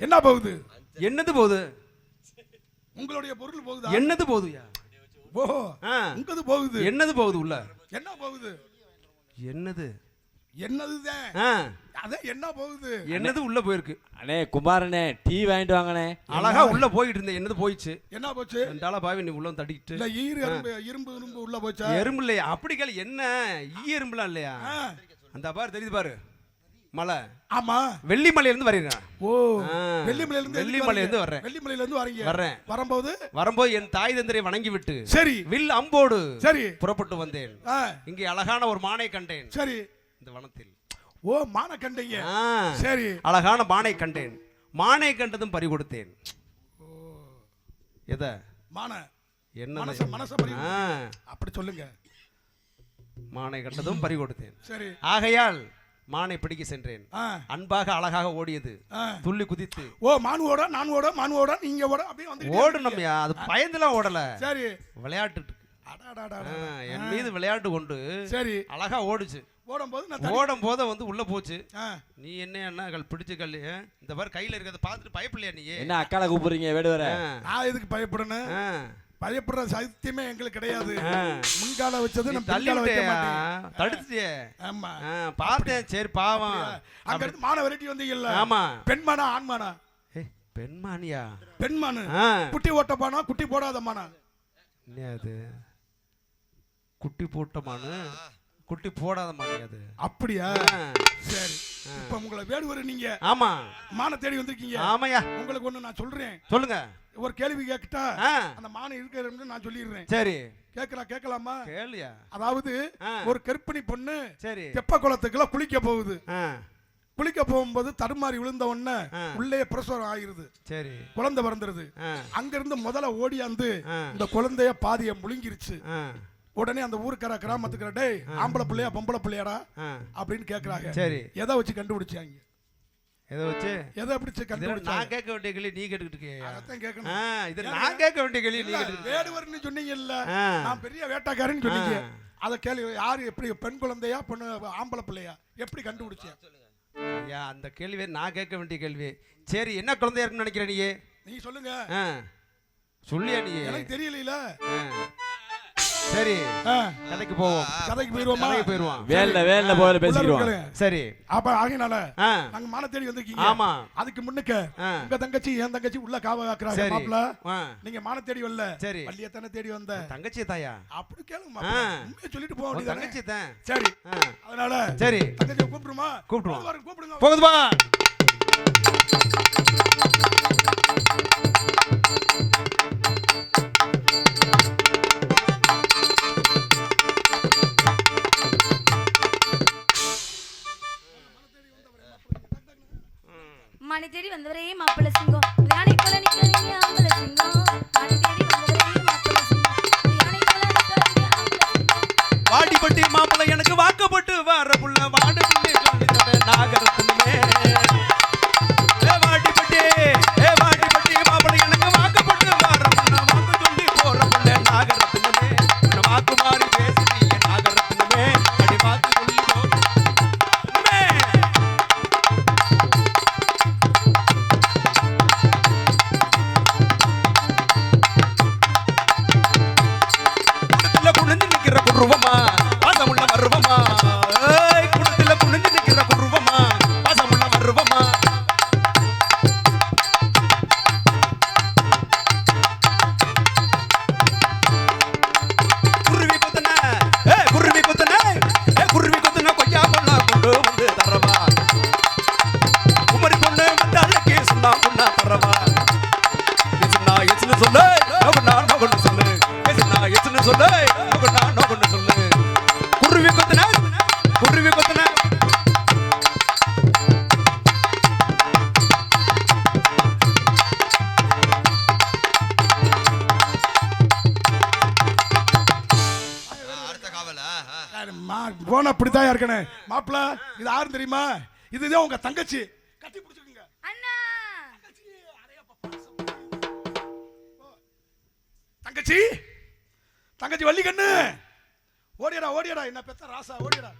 என்ன போகுது? என்னது போகுது? உங்களுடைய பொருள் போகுதா? என்னது போகுதுயா? ஓ உங்கது போகுது. என்னது போகுது உள்ள? என்ன போகுது? என்னது? என்னதுதான் அதான் என்ன போகுது? என்னது உள்ள போயிருக்கு. அண்ணே குமாரனே டீ வாங்கிட்டு வாங்கண்ணே. அழகா உள்ள போயிட்டு இருந்தேன். என்னது போயிடுச்சு? என்ன போச்சு? ரெண்டாளா பாவி நீ உள்ள தட்டிக்கிட்டு. இல்ல இரும்பு உள்ள போச்சா? எறும்பு இல்லையா? அப்படி கேளு. என்ன எறும்புலாம் இல்லையா? அந்த பாரு தெரியுது பாரு மலை. ஆமா வெள்ளிமலையில இருந்து வரீங்க. ஓ வெள்ளிமலையில இருந்து வர்றேன். வெள்ளிமலையில இருந்து வர்றேன். வரும்போது என் தாய் தந்தரை வணங்கி விட்டு சரி வில் அம்போடு சரி புறப்பட்டு வந்தேன். இங்கே அழகான ஒரு மானை கண்டேன். சரி இந்த வனத்தில். ஓ மானை கண்டீங்க. சரி அழகான மானை கண்டேன். மானை கண்டதும் பறி கொடுத்தேன். எத? மானை. என்ன மனச பறி. அப்படி சொல்லுங்க. மானை கண்டதும் பறி கொடுத்தேன். சரி ஆகையால் மானை பிடிக்க சென்றேன். அன்பாக அழகாக ஓடியது. துள்ளி குதித்து. ஓ மான் ஓட நான் ஓட மான் ஓட நீங்க ஓட அப்படியே வந்து ஓடணும்யா. அது பயந்துலாம் ஓடல. சரி விளையாட்டு என் மீது விளையாட்டு கொண்டு சரி அழகா ஓடுச்சு. ஓடும் போது வந்து உள்ள போச்சு. நீ என்ன பிடிச்சு கல்லு இந்த மாதிரி கையில இருக்கிறத பார்த்துட்டு பயப்படலையா? நீ என்ன அக்கால கூப்பிடுறீங்க வேடுவர? நான் எதுக்கு பயப்படணும்? பயப்படுற சாத்தியமே எங்களுக்கு கிடையாது. முன்கால வச்சது நம்ம பின்கால வைக்க மாட்டேன். தடுத்துட்டே. ஆமா பார்த்தேன். சரி பாவம். அங்க இருந்து மான வெரைட்டி வந்தீங்கல்ல. ஆமா பெண்மானா ஆண்மானா? பெண்மானியா? பெண்மானு. குட்டி ஓட்டப்பானா குட்டி போடாத மானா? அது குட்டி போட்ட மானு குட்டி போடாத மானு. அது அப்படியா? சரி இப்ப உங்களை வேடுவர நீங்க. ஆமா மான தேடி வந்திருக்கீங்க. ஆமாயா. உங்களுக்கு ஒண்ணு நான் சொல்றேன். சொல்லுங்க. ஒரு கேள்வி கேட்டா அந்த மான இருக்கிறது நான் சொல்லிடுறேன். சரி கேட்கலாமா? கேளுயா. அதாவது ஒரு கர்ப்பிணி பொண்ணு சரி தெப்ப குளத்துக்குள்ள குளிக்க போகுது. குளிக்க போகும்போது தடுமாறி விழுந்த உடனே உள்ளே பிரசவம் ஆயிருது. சரி குழந்தை பிறந்துருது. அங்க இருந்து முதல்ல ஓடியாந்து இந்த குழந்தைய பாதிய முழுங்கிருச்சு. உடனே அந்த ஊருக்கார கிராமத்துக்கு டேய் ஆம்பளை பிள்ளையா பொம்பளை பிள்ளையாடா அப்படின்னு கேக்குறாங்க. சரி எதை வச்சு கண்டுபிடிச்சாங்க? எதை பிடிச்சு கண்டுபிடிச்சாங்க? நான் கேட்க வேண்டிய கேள்வி நீ கேட்டுக்கிட்டு இருக்கியா? அதான் கேட்கணும். இது நான் கேட்க வேண்டிய கேள்வி நீ கேட்டுக்கிட்டு. வேடுவர்னு சொன்னீங்கல்ல, நான் பெரிய வேட்டைக்காரன்னு சொன்னீங்க. அத கேள்வி யாரு எப்படி பெண் குழந்தையா பொண்ணு ஆம்பளை பிள்ளையா எப்படி கண்டுபிடிச்சா? ஐயா அந்த கேள்வி நான் கேட்க வேண்டிய கேள்வி. சரி என்ன குழந்தையா இருக்குன்னு நினைக்கிற நீ? நீ சொல்லுங்க. சொல்லியா நீ? எனக்கு தெரியல. சரி கதைக்கு போவோம். கதைக்கு போயிருவோமா? போயிருவோம். வேல்ல போல பேசிடுவோம். சரி அப்ப ஆகினால நாங்க மான தேடி வந்திருக்கீங்க. ஆமா அதுக்கு முன்னுக்கு உங்க தங்கச்சி என் தங்கச்சி உள்ள காவ காக்குறாங்க. மாப்ள நீங்க மான தேடி வரல. சரி வள்ளிய தான தேடி வந்த. தங்கச்சி தாயா? அப்படி கேளுங்க மாப்ள. உண்மையை சொல்லிட்டு போக வேண்டியது. தங்கச்சி தான். சரி அதனால சரி தங்கச்சி கூப்பிடுமா? கூப்பிடுங்க. போகுதுமா? மணி தேடி வந்தவரே மாப்பிள்ளை சிங்கம் யானை போல நிக்கிறீங்க ஆம்பளை சிங்கம். மணி தேடி வந்தவரே மாப்பிள்ளை சிங்கம் யானை போல நிக்கிறீங்க ஆம்பளை சிங்கம். வாடிப்பட்டி மாப்பிள்ளை எனக்கு வாக்கப்பட்டு வர புள்ள வாடு புள்ளி சொல்லி தர நாகரத்னமே. வாடிப்பட்டி மாப்பிள்ளை எனக்கு வாக்கப்பட்டு வர புள்ள வாக்கு சொல்லி போற புள்ள நாகரத்னமே. வாக்கு மாறி பேசுறீங்க நாகரத்னமே. அடி வாக்கு சொல்லி குனிஞ்சு நிக்கிற குருவமா பாசமுள்ள மருவமா. குணத்துல குனிஞ்சு நிக்கிற குருவமா பாசமுள்ள மருவமா. குருவி குத்தன கொய்யா பொண்ணா கொண்டு வந்து தரவா. குமரி பொண்ணு மத்தாளுக்கு சொன்னா பொண்ணா தரவா. எசுனா எசுன்னு சொல்லு நோகண்ணா நோகண்ணு சொல்லு. எசுனா எசுன்னு சொல்லு நோகண்ணா நோகண்ணு சொல்லு. குருவி குத்தன போன அப்படித்தான் இருக்கணும். மாப்பிள்ள இது யாரும் தெரியுமா? இதுதான் உங்க தங்கச்சி. கட்டி பிடிச்சுக்குங்க. அண்ணா தங்கச்சி தங்கச்சி வள்ளி கண்ணு ஓடியடா என்ன பெத்த ராசா ஓடியடா.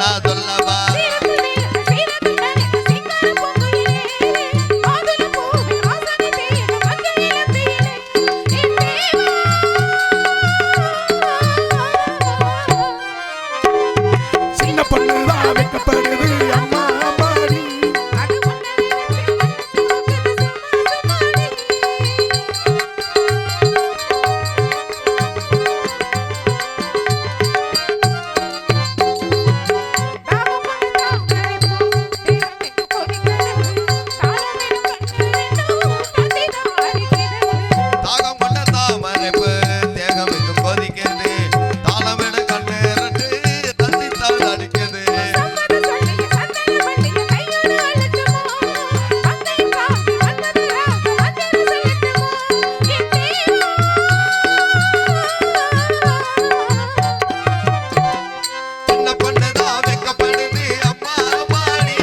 நான் சொல்லவா சின்ன பொண்ணுதான் வைக்கப்படுது அம்மா அம்மாடி தாகம் கொண்ட தாமரைப்பு தேகம் இங்கு கொதிக்கிறது தாளமிட கண்ணு ரெண்டு தந்தி தாள் அடிக்குது சின்ன பொண்ணுதான் வைக்கப்படுது அம்மா அம்மாடி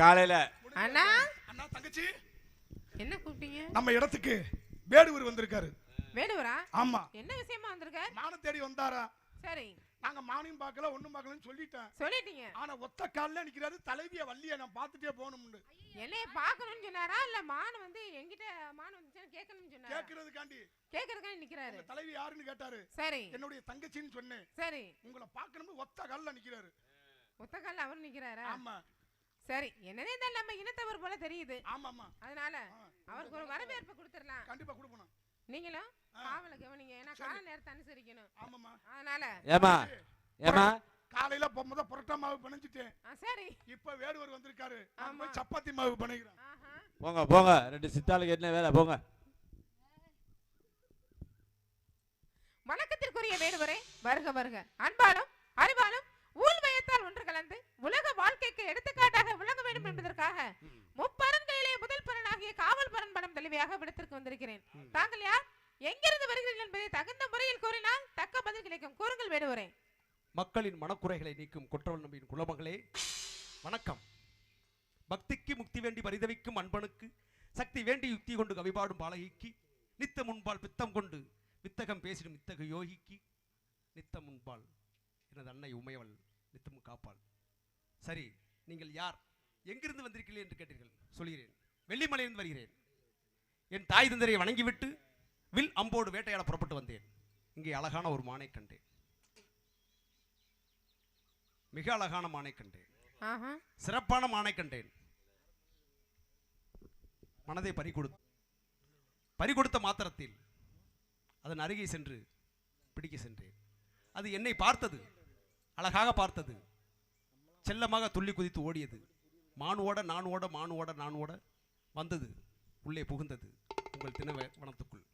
காலையில அண்ணா அண்ணா தங்கச்சி என்ன கூப்பிட்டீங்க? நம்ம இடத்துக்கு வேடுவர் வந்திருக்காரு. வேடுவரா? ஆமா. என்ன விஷயமா வந்திருக்கார்? மானை தேடி வந்தாரா? சரி. நாங்க மானையும் பார்க்கல ஒண்ணும் பார்க்கலன்னு சொல்லிட்டேன். சொல்லிட்டீங்க. ஆனா ஒத்த கால்ல நிக்கிறாரு தலைவிய வள்ளிய நான் பார்த்துட்டே போகணும்னு. என்னைய பார்க்கணும்னு சொன்னாரா இல்ல மான் வந்து என்கிட்ட மான் வந்துச்சுன்னு கேட்கணும்னு சொன்னாரா? கேக்குறதுக்காண்டி. கேக்குறதுக்காண்டி நிக்கிறாரு. தலைவி யாருன்னு கேட்டாரு. சரி. என்னுடைய தங்கச்சின்னு சொன்னேன். சரி. உங்களை பார்க்கணும்னு ஒத்த கால்ல நிக்கிறாரு. ஒத்த கால்ல அவர் நிக்கிறாரா? ஆமா. சரி. என்னதே இருந்தாலும் நம்ம இனத்தவர் போல தெரியுது. ஆமாமா. அதனால அவருக்கு ஒரு வரவேற்பு கொடுத்துறலாம். கண்டிப்பா கொடுக்கணும். நீங்களும் காவல கவனிங்க. ஏன்னா கால நேரத்தை அனுசரிக்கணும். ஆமாமா. அதனால ஏமா காலையில போகும்போது புரோட்டா மாவு பிணைஞ்சிட்டேன். சரி. இப்ப வேடுவர் வந்திருக்காரு. ஆமா. சப்பாத்தி மாவு பிணைக்கிறேன். போங்க போங்க, ரெண்டு சித்தாளுக்கு என்ன வேலை, போங்க. வணக்கத்திற்குரிய வேடுவரே, வருக வருக. அன்பாலும் அறிவாலும் ஊழ்வயத்தால் ஒன்று கலந்து உலக வாழ்க்கைக்கு எடுத்துக்காட்டாக விளங்க வேண்டும் என்பதற்காக முப்பரன்களிலே முதல் பரனாகிய காவல் பரன் படம் தெளிவாக விடத்திற்கு வந்திருக்கிறேன். தாங்கள் யார், எங்கிருந்து வருகிறீர்கள் என்பதை தகுந்த முறையில் கூறினால் தக்க பதில் கிடைக்கும். கூறுங்கள் வேடுவரே. மக்களின் மனக்குறைகளை நீக்கும் குற்றவல் நம்பியின் குலமகளே வணக்கம். பக்திக்கு முக்தி வேண்டி பரிதவிக்கும் அன்பனுக்கு சக்தி வேண்டி யுக்தி கொண்டு கவிபாடும் பாலகிக்கு நித்த முன்பால் பித்தம் கொண்டு வித்தகம் பேசிடும் இத்தகு யோகிக்கு நித்த முன்பால் எனது அன்னை உமையவள் நித்தமும் காப்பாள். சரி, நீங்கள் யார், எங்கிருந்து வந்திருக்கிறீர்கள் என்று கேட்டீர்கள். சொல்கிறேன். வெள்ளிமலையிலிருந்து வருகிறேன். என் தாய் தந்தரை வணங்கிவிட்டு வில் அம்போடு வேட்டையாட புறப்பட்டு வந்தேன். இங்கே அழகான ஒரு மானை கண்டேன். மிக அழகான மானை கண்டேன். சிறப்பான மானை கண்டேன். மனதை பறிகொடுத்த மாத்திரத்தில் அதன் அருகே சென்று பிடிக்க சென்றேன். அது என்னை பார்த்தது, அழகாக பார்த்தது, செல்லமாக துள்ளி குதித்து ஓடியது. மானோட நான் ஓட, மானோட நான் ஓட வந்தது, உள்ளே புகுந்தது உங்கள் தினவனத்துக்குள்.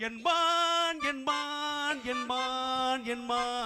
என்பான் என்பான் என்பான் என்பான்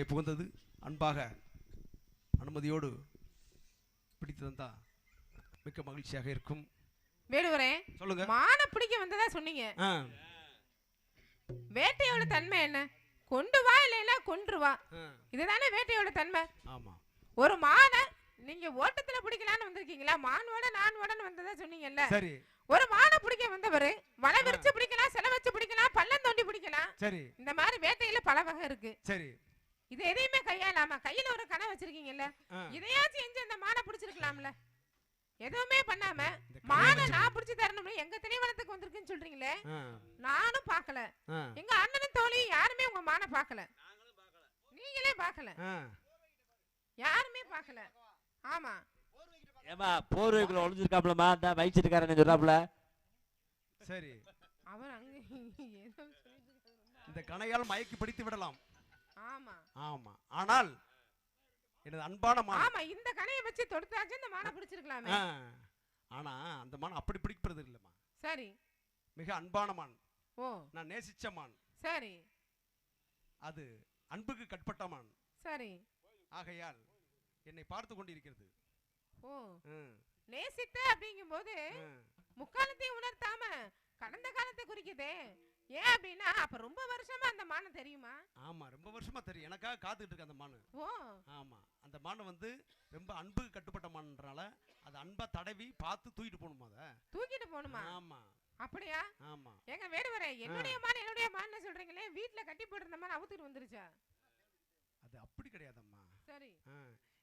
புகுந்தது அன்பாக அனுமதியோடு பிடித்து தந்தா மிக்க மகிழ்ச்சியாக இருக்கும். வேடுவரே, சொல்லுங்க. மான பிடிக்க வந்ததா சொன்னீங்க. வேட்டையோட தன்மை என்ன? கொண்டு வா இல்லைன்னா கொன்று வா, இதுதானே வேட்டையோட தன்மை. ஆமா. ஒரு மானை நீங்க ஓட்டத்துல பிடிக்கலான்னு வந்திருக்கீங்களா? மானோட நான் வந்ததா சொன்னீங்கல்ல. சரி. ஒரு மானை பிடிக்க வந்தவரு வலை விரிச்சு பிடிக்கலாம், செல வச்சு பிடிக்கலாம், பள்ளம் தோண்டி பிடிக்கலாம். சரி. இந்த மாதிரி வேட்டையில பல வகை இருக்கு. சரி. இது எதையுமே கையாளாம கையில ஒரு கணை வச்சிருக்கீங்கல்ல, இதையாச்சும் எஞ்சு அந்த மானை பிடிச்சிருக்கலாம்ல. எதுவுமே பண்ணாம மானை நான் பிடிச்சு தரணும்னு எங்க திணைவனத்துக்கு வந்திருக்குன்னு சொல்றீங்களே. நானும் பார்க்கல, எங்க அண்ணனும் தோழியும் யாருமே உங்க மானை பார்க்கல, நீங்களே பார்க்கல, யாருமே பார்க்கல. ஆமா. ஏமா போர்வைக்குள்ள ஒளிஞ்சிருக்காப்லமா, அந்த வயிச்சிருக்காரன்னு சொல்றாப்ல. சரி. அவர் அங்க ஏதோ இந்த கணையால் மயக்கி பிடித்து விடலாம். ஆமா ஆமா. ஆனால் எனது அன்பான மான். ஆமா, இந்த கணையை வச்சு தொடுத்தாச்சு இந்த மானை பிடிச்சிருக்கலாமே. ஆனா அந்த மான் அப்படி பிடிக்கிறது இல்லம்மா. சரி. மிக அன்பான மான். ஓ. நான் நேசிச்ச மான். சரி. அது அன்புக்கு கட்பட்ட மான். சரி. ஆகையால் என்னை பார்த்து கொண்டிருக்கிறது. ஓ. நேசித்த அப்படிங்கும்போது முக்காலத்தையும் உணர்த்தாம கடந்த காலத்தை குறிக்குதே. ஏன் அப்படின்னா அப்ப ரொம்ப வருஷமா அந்த மானை தெரியுமா? ஆமா, ரொம்ப வருஷமா தெரியும். எனக்காக காத்துக்கிட்டு இருக்கு அந்த மான். ஓ. ஆமா. அந்த மான் வந்து ரொம்ப அன்புக்கு கட்டுப்பட்ட மான்ன்றனால அது அன்பா தடவி பார்த்து தூக்கிட்டு போகணுமா? அதை தூக்கிட்டு போகணுமா? ஆமா. அப்படியா? ஆமா. எங்க வேடுவரே, என்னுடைய மான் சொல்றீங்களே, வீட்டுல கட்டி போட்டிருந்த மான் அவுத்துட்டு வந்துருச்சா? அது அப்படி கிடையாதம்மா. சரி.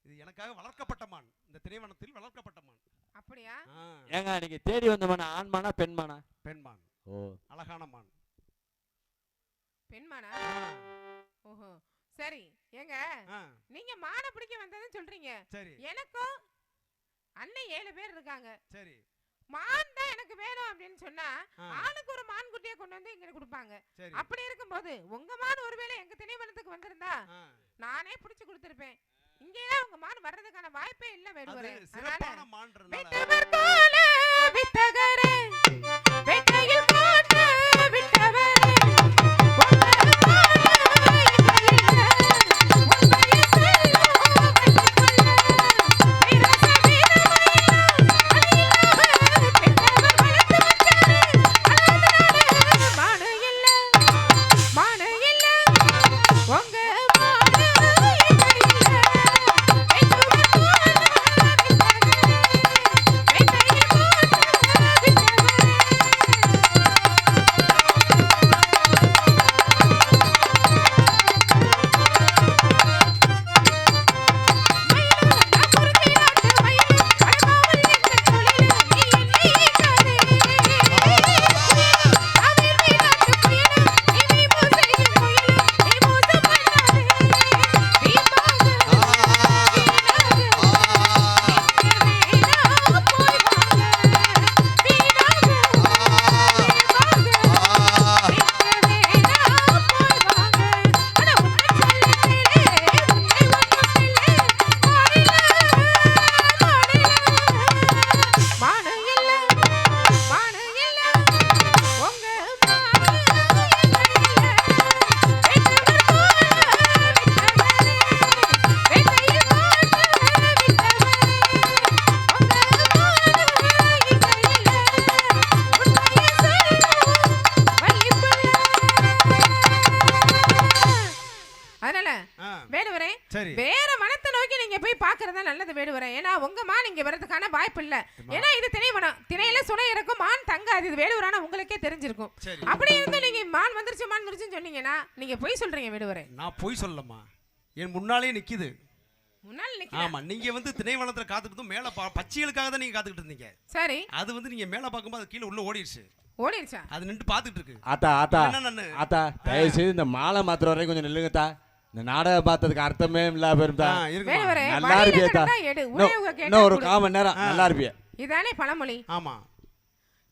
இது எனக்காக வளர்க்கப்பட்ட மான், இந்த திரைவனத்தில் வளர்க்கப்பட்ட மான். அப்படியா? ஏங்க நீங்க தேடி வந்த மான் ஆண் மானா பெண் மானா? பெண் மான். ஓ. அழகான மான். பெண் மானா? ஓஹோ. சரி. ஏங்க நீங்க மானை பிடிக்க வந்ததுன்னு சொல்றீங்க. சரி. எனக்கும் அண்ணன் 7 பேர் இருக்காங்க. சரி. மான் தான் எனக்கு வேணும் அப்படின்னு சொன்னா ஆளுக்கு ஒரு மான் குட்டியை கொண்டு வந்து இங்க கொடுப்பாங்க. அப்படி இருக்கும்போது உங்க மான் ஒருவேளை எங்க திணைவனத்துக்கு வந்திருந்தா நானே பிடிச்சு கொடுத்திருப்பேன். இங்கேயே உங்க மான் வர்றதுக்கான வாய்ப்பே இல்ல. வேடுவரே, சிறப்பான மான்றனால வித்தவர் கோல வித்தகரே, வேட்டையில் போட்டு விட்டவரே, வேற வனத்தை நோக்கி நீங்க போய் பாக்குறதா நல்லது வேடுவரே. ஏன்னா உங்க மான் இங்க வரதுக்கான வாய்ப்பு இல்ல. ஏன்னா இது திணைவனம், திணையில சுனை இருக்கும், மான் தங்காது. இது வேடுவரான உங்களுக்கே தெரிஞ்சிருக்கும். அப்படி இருந்து நீங்க மான் வந்துருச்சுன்னு சொன்னீங்கன்னா நீங்க போய் சொல்றீங்க வேடுவரே. நான் போய் சொல்லமா, என் முன்னாலே நிக்குது. முன்னால நிக்குது. ஆமா, நீங்க வந்து திணைவனத்துல காத்துக்கிட்டு மேல பச்சைகளுக்காக தான் நீங்க காத்துக்கிட்டு இருந்தீங்க. சரி. அது வந்து நீங்க மேல பாக்கும்போது அது கீழே உள்ள ஓடிடுச்சு. ஓடிடுச்சா? அது நின்று பாத்துட்டு இருக்கு. ஆத்தா ஆத்தா ஆத்தா, தயவு செய்து இந்த மாலை மாத்திர வரைக்கும் கொஞ்சம் நில்லுங்கத்தா. இந்த நாடகம் பார்த்ததுக்கு அர்த்தமே இல்லாம இருந்தா நல்லா இருப்பியா? இன்னும் ஒரு 1/4 மணி நேரம் நல்லா இருப்பியா? இதானே பழமொழி. ஆமா.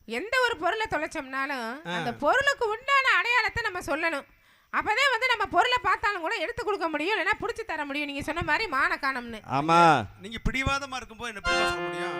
எந்த ஒரு பொருளை தொலைச்சோம்னாலும் அந்த பொருளுக்கு உண்டான அடையாளத்தை நம்ம சொல்லணும். அப்பதான் வந்து நம்ம பொருளை பார்த்தாலும் கூட எடுத்து கொடுக்க முடியும், இல்லைன்னா புடிச்சு தர முடியும். நீங்க சொன்ன மாதிரி மான காணம்னு. ஆமா. நீங்க பிடிவாதமா இருக்கும்போது என்ன சொல்ல முடியும்?